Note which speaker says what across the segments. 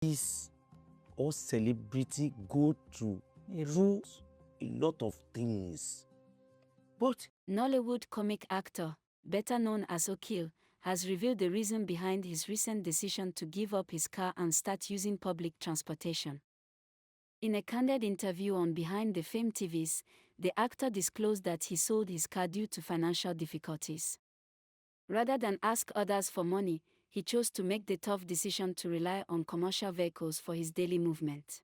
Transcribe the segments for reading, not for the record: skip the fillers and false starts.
Speaker 1: artists or celebrity go through a lot of things. But
Speaker 2: Nollywood comic actor, better known as Okele, has revealed the reason behind his recent decision to give up his car and start using public transportation. In a candid interview on Behind the Fame TVs, the actor disclosed that he sold his car due to financial difficulties. Rather than ask others for money, he chose to make the tough decision to rely on commercial vehicles for his daily movement.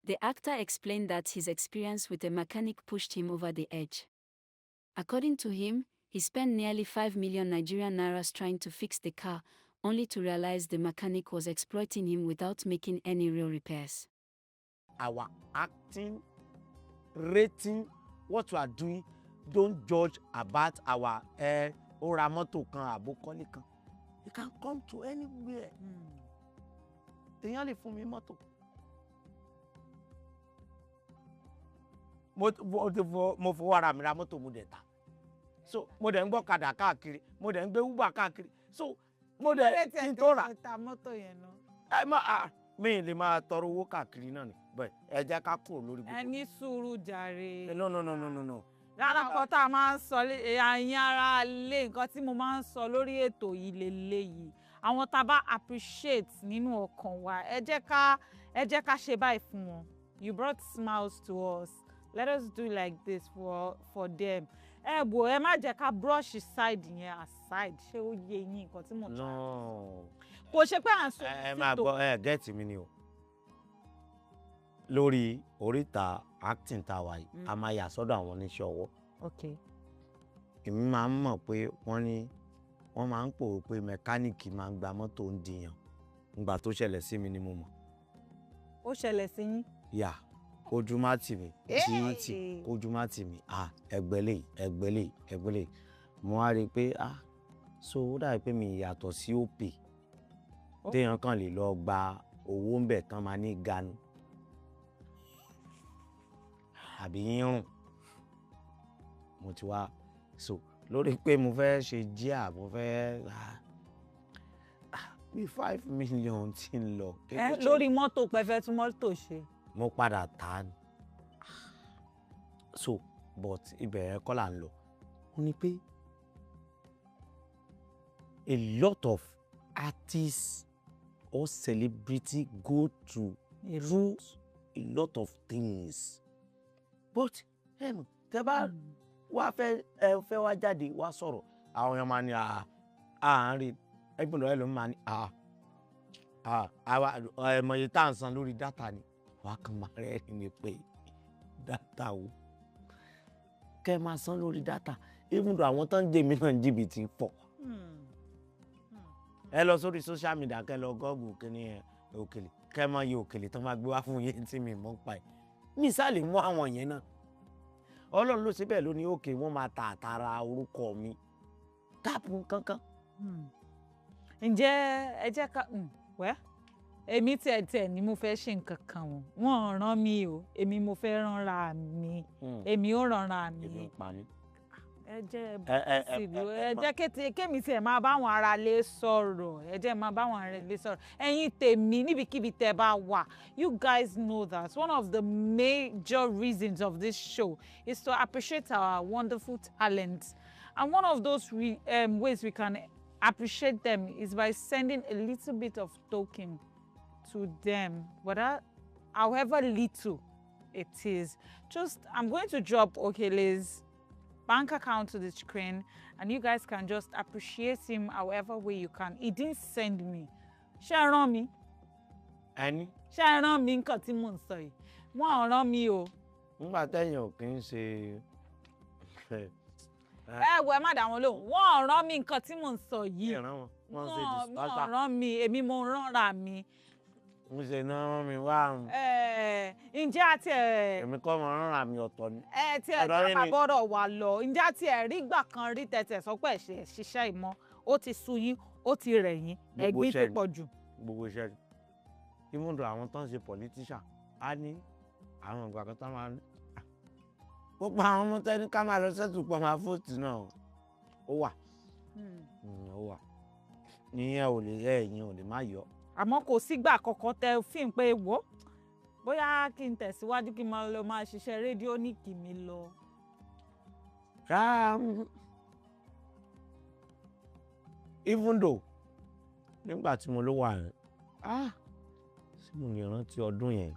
Speaker 2: The actor explained that his experience with a mechanic pushed him over the edge. According to him, he spent nearly 5 million Nigerian naira trying to fix the car, only to realize the mechanic was exploiting him without making any real repairs.
Speaker 1: our acting, rating, what we are doing, don't judge about our oramoto kan abokole kan. You can come to anywhere. Èèyàn lè fún mi mọ́tò. Mo fowó ara mi ra mọ́tò mo dẹ̀ ta. So mo dẹ̀ ń gbọ́ kadà káàkiri, mo dẹ̀ ń gbé Uber káàkiri. So mo dẹ̀ kí n tó rà.
Speaker 3: ta mọ́tò yẹn náà.
Speaker 1: Mi lè máa tọrọ owó káàkiri náà ni, but ẹ jẹ́ ká kúrò lórí gbogbo.
Speaker 3: Ẹ ní sùúrù jàre.
Speaker 1: No.
Speaker 3: Lára nǹkan tá a máa ń sọ àyín ara lé nǹkan tí mo máa ń sọ lórí ètò yìí lélẹ́yìí. Àwọn tá a bá appreciate nínú ọkàn wa, ẹ jẹ́ ká ṣe báyìí fún wọn. You brought smiles to us. Let us do like this for them. Ẹ má jẹ́ ká brush side yẹn aside. Ṣé ó yé yín nǹkan tí mo try?
Speaker 1: No.
Speaker 3: Kò ṣe pé à ń sọ
Speaker 1: ẹ máa gbọ́ gẹ́ẹ̀tì mi ni o. Lórí oríta acting tá a wà yìí, a máa yà sọ́dọ̀ àwọn oníṣẹ́ ọwọ́.
Speaker 3: Okay.
Speaker 1: Èmi máa ń mọ̀ pé wọ́n máa ń pòwe pé mẹkáníìkì máa ń gba mọ́tò ń dìyàn. Ìgbà tó ṣẹlẹ̀ sí mi ni mo mọ̀.
Speaker 3: Ó ṣẹlẹ̀ sí yín?
Speaker 1: Yà, ojú má tì mí, ojú má tì mí, ẹgbẹ́lẹ̀. Mo wá rí i pé so ó dàbí pé mi yàtọ̀ sí òpè. Téèyàn kàn lè lọ gba owó ń bẹ̀ tán máa ní ganu. Àbí yírùn. Mo ti wá so lórí pé mo fẹ́ ṣe jíà, mo fẹ́ bí 5 million tí ń lọ.
Speaker 3: Lórí mọ́tò pẹ́fẹ́ tún mọ́tò ṣe.
Speaker 1: Mo padà tà á. So but ibẹ̀ kọ́ là ń lọ. Ó ní pé a lot of artists or celebrity go through a lot of things. But tẹ́ bá wá fẹ́ wá jáde wá sọ̀rọ̀, àwọn èèyàn máa ní àárín ẹgbẹ́ lọ́wọ́ ló máa ní ẹ̀mọ̀ye tá à ń san lórí dátà ni. Wàá kàn máa rẹ́ ni pé dátà o. Kẹ́ máa san lórí dátà. Even though àwọn tó ń jẹ mí náà jìbìtì pọ̀. Ẹ lọ sórí social media kẹ́ lọ Google kíní Okele. Kẹ́ mọ iye Okele tó máa gbé wá fún yín tí mi mọ̀ pa ẹ̀. Mi sá lè mú àwọn yẹn náà. Ọlọ́run ló ṣe bẹ́ẹ̀ ló ní òkè wọ́n máa ta àtàrà orúkọ mi. Táàpù kankan.
Speaker 3: Ǹjẹ́ ẹ jẹ́ ká èmi tiẹ̀ ni mo fẹ́ ṣe nǹkan kan wọn. Wọ́n rán mi o, èmi mo fẹ́ ránra mi. Èmi ó ránra mi.
Speaker 1: Èmi ń pa ní.
Speaker 3: Ẹ jẹ́ kémi tiẹ̀ máa báwọn ará lé sọ̀rọ̀. Ẹ jẹ́ máa báwọn ará lé sọ̀rọ̀. Ẹ̀yin tèmi níbikíbi tẹ́ bá wà. You guys know that one of the major reasons of this show is to appreciate our wonderful talents. And one of those ways we can appreciate them is by sending a little bit of token to them, however little it is. I'm going to drop Okele's bank account to the screen, and you guys can just appreciate him however way you can. He didn't send me. Ṣé ẹ rán mi?
Speaker 1: Ẹni?
Speaker 3: Ṣé ẹ rán mi nǹkan tí mò ń sọ yìí? Wọ́n ò rán mi o.
Speaker 1: Nígbà tẹ́yìn ò kí ń ṣe.
Speaker 3: Ẹ má dá wọn lóhùn. Wọ́n ò rán mi nǹkan tí mò ń sọ yìí.
Speaker 1: Wọ́n ṣe dispatcher.
Speaker 3: Wọ́n rán mi, èmi mo ránra mi.
Speaker 1: Mo ṣe náà rán mi wá.
Speaker 3: Ǹjẹ́ àti
Speaker 1: Èmi kọ́ mo ránra mi ọ̀tọ̀ ni.
Speaker 3: Tí ẹ dábàá bọ́rọ̀ wà lọ. Ǹjẹ́ àti rí gbà kan rí tẹ̀tẹ̀ sọ pé ẹ̀ ṣiṣẹ́ ìmọ̀. Ó ti sú yín, ó ti rẹ̀ yín. Ẹ̀gbin ti pọ̀ jù.
Speaker 1: Gbogbo iṣẹ́ ni. Even though àwọn tó ń ṣe politician, á ní àwọn ìgbà kan tó máa ń. Gbogbo àwọn ọmọ tẹ́ni ká máa lọ sẹ́tù pọ̀ máa fóòtù náà. Ó wà. Ó wà. Ìyẹn ò lè má yọ.
Speaker 3: àmọ́ kò sígbà kankan tẹ fíìmù pé wò bóyá kí n tẹ̀síwájú kí n máa lọ máa ṣiṣẹ́ rédíóníkì mi lọ.
Speaker 1: Even though nígbà tí mo ló wà yẹn sí mo lè rántí ọdún yẹn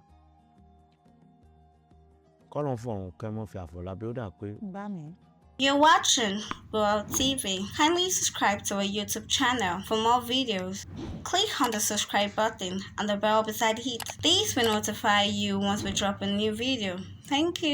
Speaker 1: kọ́lọ́n fọ̀run kẹ́ mọ́ fi Àfọlábí ó dà pé.
Speaker 3: Bá mi.
Speaker 4: You're watching GboahTv. Kindly subscribe to our YouTube channel for more videos. Click on the subscribe button and the bell beside it. This will notify you once we drop a new video. Thank you.